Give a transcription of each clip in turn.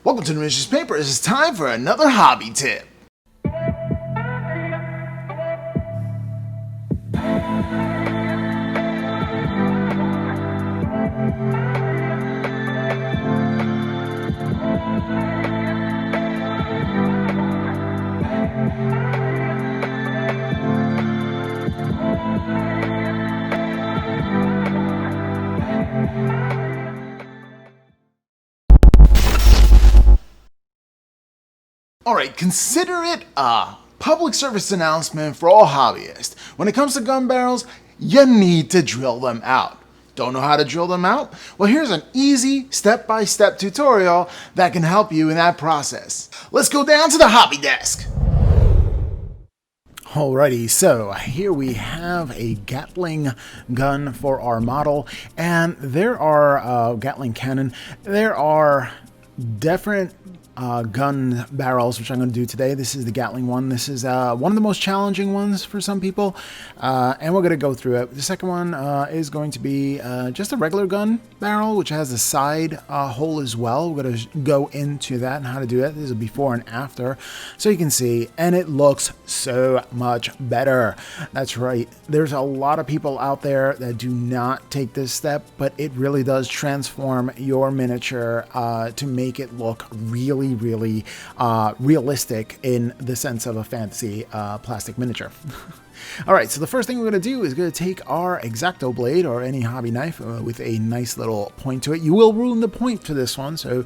Welcome to the Miscellaneous Paper. It's time for another hobby tip. Alright, consider it a public service announcement for all hobbyists. When it comes to gun barrels, you need to drill them out. Don't know how to drill them out? Well, here's an easy step-by-step tutorial that can help you in that process. Let's go down to the hobby desk. Alrighty, so here we have a Gatling gun for our model, and there are Gatling cannon. There are different gun barrels, which I'm going to do today. This is the Gatling one. This is one of the most challenging ones for some people, and we're going to go through it. The second one is going to be just a regular gun barrel, which has a side hole as well. We're going to go into that and how to do it. This is a before and after, so you can see, and it looks so much better. That's right. There's a lot of people out there that do not take this step, but it really does transform your miniature to make it look really realistic in the sense of a fantasy plastic miniature. All right, so the first thing we're going to do is going to take our X-Acto blade or any hobby knife with a nice little point to it. You will ruin the point for this one, so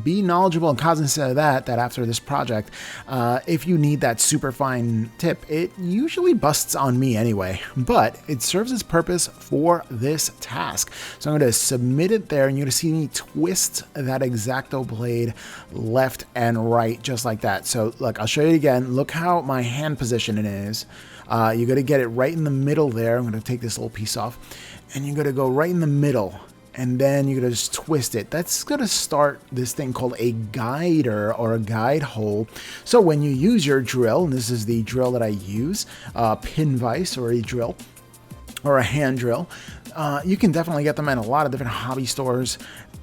be knowledgeable and cognizant of that after this project, if you need that super fine tip, it usually busts on me anyway, but it serves its purpose for this task. So I'm going to submit it there, and you're going to see me twist that X-Acto blade left and right, just like that. So look, I'll show you it again. Look how my hand position it is. You're going to get it right in the middle there. I'm going to take this little piece off, and you're going to go right in the middle, and then you're going to just twist it. That's going to start this thing called a guider or a guide hole. So when you use your drill, and this is the drill that I use, pin vise or a drill, or a hand drill, you can definitely get them at a lot of different hobby stores.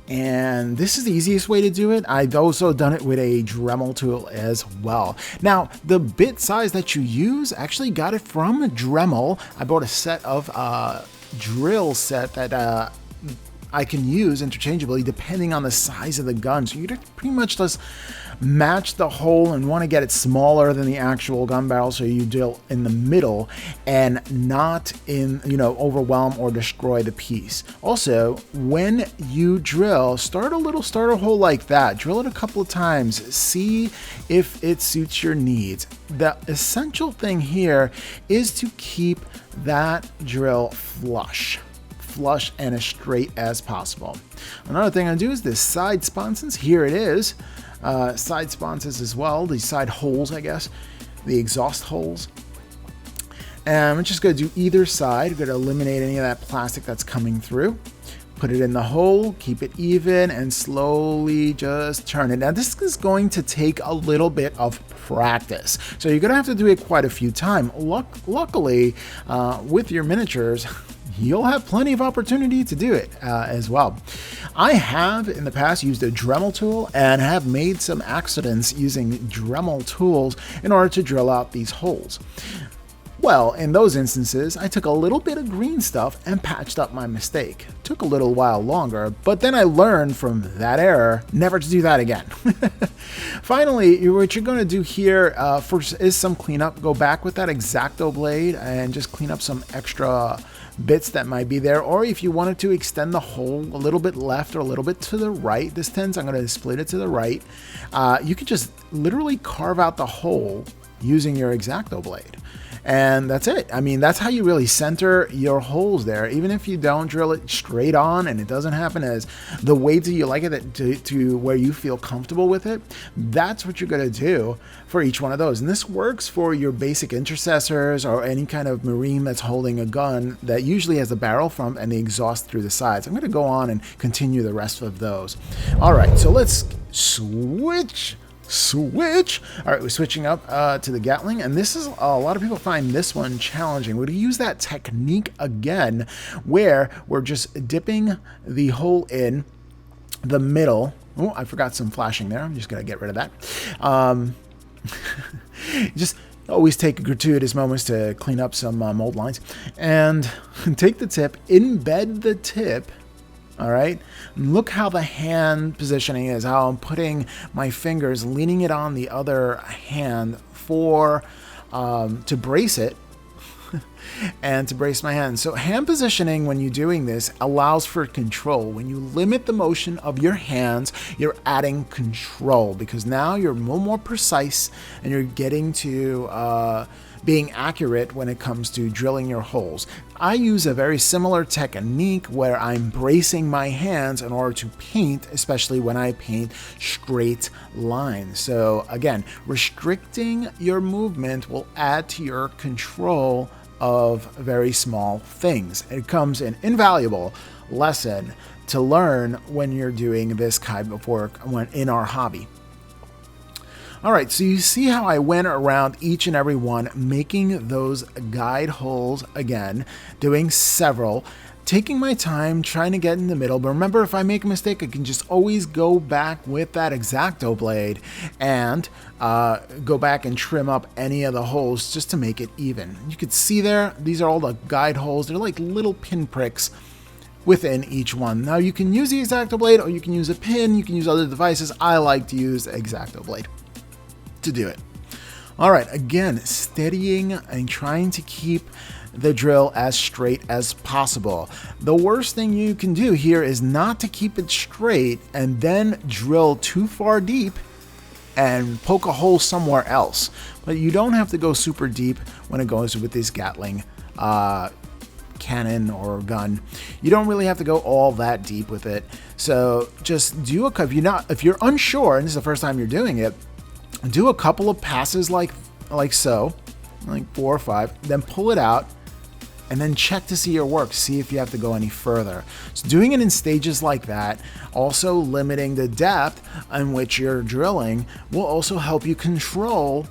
And this is the easiest way to do it. I've also done it with a Dremel tool as well. Now, the bit size that you use, actually got it from Dremel. I bought a set of drill set that I can use interchangeably depending on the size of the gun. So you pretty much just match the hole and want to get it smaller than the actual gun barrel, so you drill in the middle and not in, overwhelm or destroy the piece. Also, when you drill, start a hole like that. Drill it a couple of times. See if it suits your needs. The essential thing here is to keep that drill flush and as straight as possible. Another thing I do is this side sponsons. Here it is. Side sponsons as well, these side holes, I guess, the exhaust holes. And I'm just going to do either side. I'm going to eliminate any of that plastic that's coming through. Put it in the hole, keep it even, and slowly just turn it. Now, this is going to take a little bit of practice, so you're going to have to do it quite a few times. Luckily, with your miniatures, you'll have plenty of opportunity to do it as well. I have in the past used a Dremel tool and have made some accidents using Dremel tools in order to drill out these holes. Well, in those instances, I took a little bit of green stuff and patched up my mistake. Took a little while longer, but then I learned from that error never to do that again. Finally, what you're going to do here first is some cleanup. Go back with that X-Acto blade and just clean up some extra bits that might be there, or if you wanted to extend the hole a little bit left or a little bit to the right, this tends, I'm going to split it to the right. You could just literally carve out the hole using your X-Acto blade. And that's it. I mean, that's how you really center your holes there. Even if you don't drill it straight on and it doesn't happen as the way that you like it to where you feel comfortable with it, that's what you're going to do for each one of those. And this works for your basic intercessors or any kind of Marine that's holding a gun that usually has the barrel front and the exhaust through the sides. I'm going to go on and continue the rest of those. All right, so let's switch. All right, we're switching up to the Gatling, and this is a lot of people find this one challenging. We're going to use that technique again where we're just dipping the hole in the middle. Oh, I forgot some flashing there. I'm just going to get rid of that. Just always take gratuitous moments to clean up some mold lines. And take the tip, embed the tip. All right. Look how the hand positioning is, how I'm putting my fingers, leaning it on the other hand for to brace it and to brace my hand. So hand positioning, when you're doing this, allows for control. When you limit the motion of your hands, you're adding control, because now you're a little more precise and you're getting to being accurate when it comes to drilling your holes. I use a very similar technique where I'm bracing my hands in order to paint, especially when I paint straight lines. So again, restricting your movement will add to your control of very small things. It comes an invaluable lesson to learn when you're doing this kind of work in our hobby. All right, so you see how I went around each and every one, making those guide holes again, doing several, taking my time, trying to get in the middle. But remember, if I make a mistake, I can just always go back with that X-Acto blade and go back and trim up any of the holes just to make it even. You can see there, these are all the guide holes. They're like little pinpricks within each one. Now you can use the X-Acto blade, or you can use a pin, you can use other devices. I like to use the X-Acto blade to do it. All right, again, steadying and trying to keep the drill as straight as possible. The worst thing you can do here is not to keep it straight and then drill too far deep and poke a hole somewhere else. But you don't have to go super deep when it goes with this Gatling cannon or gun. You don't really have to go all that deep with it. So just do if you're unsure, and this is the first time you're doing it, do a couple of passes like so, like 4 or 5, then pull it out and then check to see your work, see if you have to go any further. So doing it in stages like that, also limiting the depth in which you're drilling, will also help you control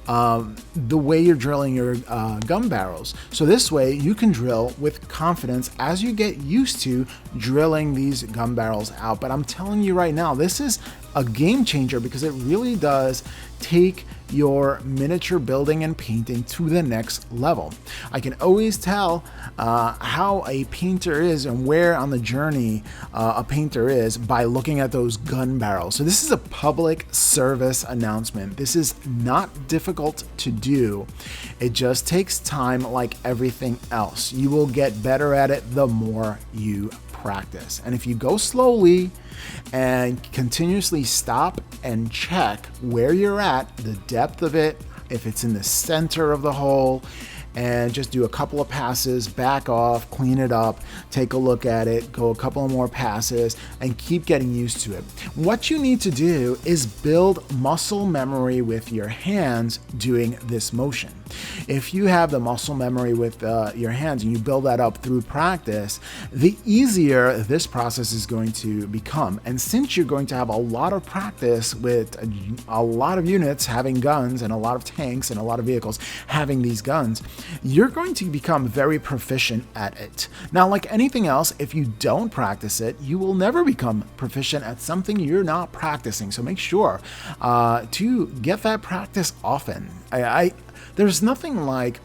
the way you're drilling your gun barrels. So this way you can drill with confidence as you get used to drilling these gun barrels out. But I'm telling you right now, this is a game changer, because it really does take your miniature building and painting to the next level. I can always tell how a painter is and where on the journey a painter is by looking at those gun barrels. So this is a public service announcement. This is not difficult to do. It just takes time, like everything else. You will get better at it the more you practice. And if you go slowly and continuously stop and check where you're at, the depth of it, if it's in the center of the hole, and just do a couple of passes, back off, clean it up, take a look at it, go a couple of more passes, and keep getting used to it. What you need to do is build muscle memory with your hands doing this motion. If you have the muscle memory with your hands and you build that up through practice, the easier this process is going to become. And since you're going to have a lot of practice with a lot of units having guns and a lot of tanks and a lot of vehicles having these guns, you're going to become very proficient at it. Now, like anything else, if you don't practice it, you will never become proficient at something you're not practicing. So make sure to get that practice often. There's nothing like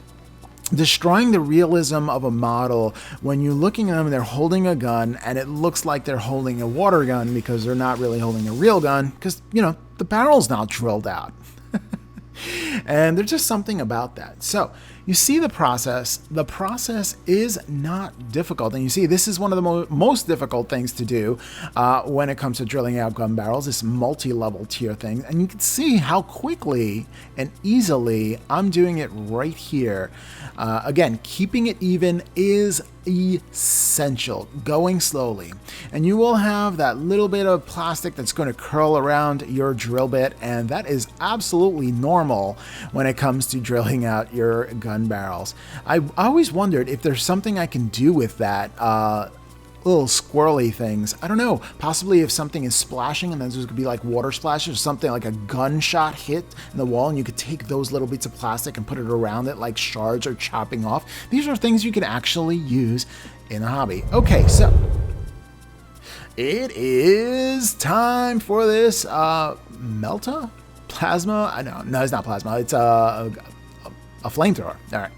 destroying the realism of a model when you're looking at them and they're holding a gun and it looks like they're holding a water gun, because they're not really holding a real gun, because, you know, the barrel's not drilled out. And there's just something about that. So you see the process. The process is not difficult. And you see, this is one of the most difficult things to do when it comes to drilling out gun barrels, this multi-level tier thing. And you can see how quickly and easily I'm doing it right here. Again, keeping it even is essential, going slowly. And you will have that little bit of plastic that's going to curl around your drill bit, and that is absolutely normal when it comes to drilling out your gun barrels. I always wondered if there's something I can do with that little squirrely things. I don't know, possibly if something is splashing and then there's gonna be like water splashes or something, like a gunshot hit in the wall, and you could take those little bits of plastic and put it around it like shards or chopping off. These are things you can actually use in a hobby. Okay, so It is time for this Melta? Plasma? No, it's not plasma. It's a flamethrower. All right.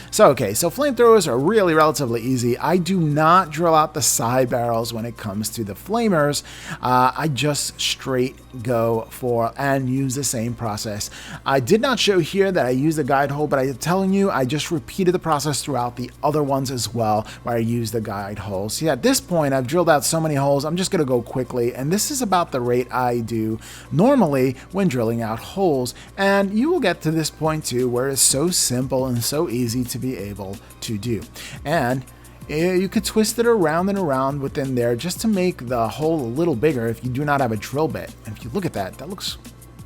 So flamethrowers are really relatively easy. I do not drill out the side barrels when it comes to the flamers. I just straight go for and use the same process. I did not show here that I used the guide hole, but I'm telling you, I just repeated the process throughout the other ones as well, where I use the guide holes. See, at this point, I've drilled out so many holes, I'm just going to go quickly, and this is about the rate I do normally when drilling out holes, and you will get to this point too, where it's so simple and so easy to be able to do. And you could twist it around and around within there just to make the hole a little bigger if you do not have a drill bit. And if you look at that, that looks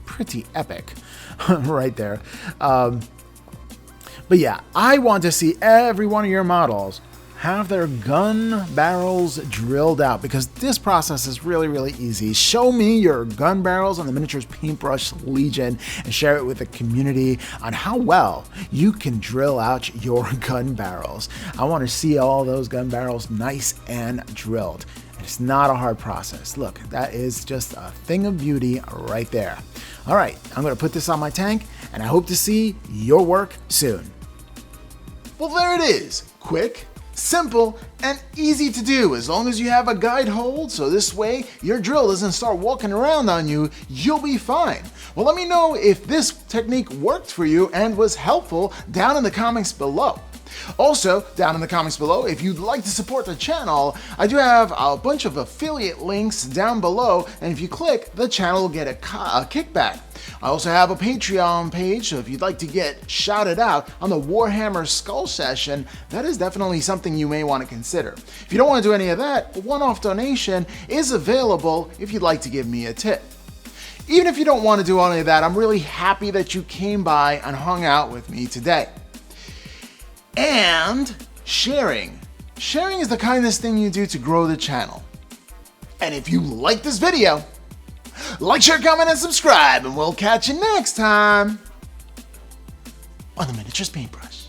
pretty epic right there. But yeah, I want to see every one of your models have their gun barrels drilled out, because this process is really, really easy. Show me your gun barrels on the Miniatures Paintbrush Legion and share it with the community on how well you can drill out your gun barrels. I want to see all those gun barrels nice and drilled. It's not a hard process. Look, that is just a thing of beauty right there. All right, I'm going to put this on my tank, and I hope to see your work soon. Well, there it is. Quick, simple, and easy to do as long as you have a guide hold, so this way your drill doesn't start walking around on you, you'll be fine. Well, let me know if this technique worked for you and was helpful down in the comments below. Also, down in the comments below, if you'd like to support the channel, I do have a bunch of affiliate links down below, and if you click, the channel will get a kickback. I also have a Patreon page, so if you'd like to get shouted out on the Warhammer Skull session, that is definitely something you may want to consider. If you don't want to do any of that, a one-off donation is available if you'd like to give me a tip. Even if you don't want to do any of that, I'm really happy that you came by and hung out with me today. And sharing. Sharing is the kindest thing you do to grow the channel. And if you like this video, like, share, comment, and subscribe, and we'll catch you next time on the Miniatures Paintbrush.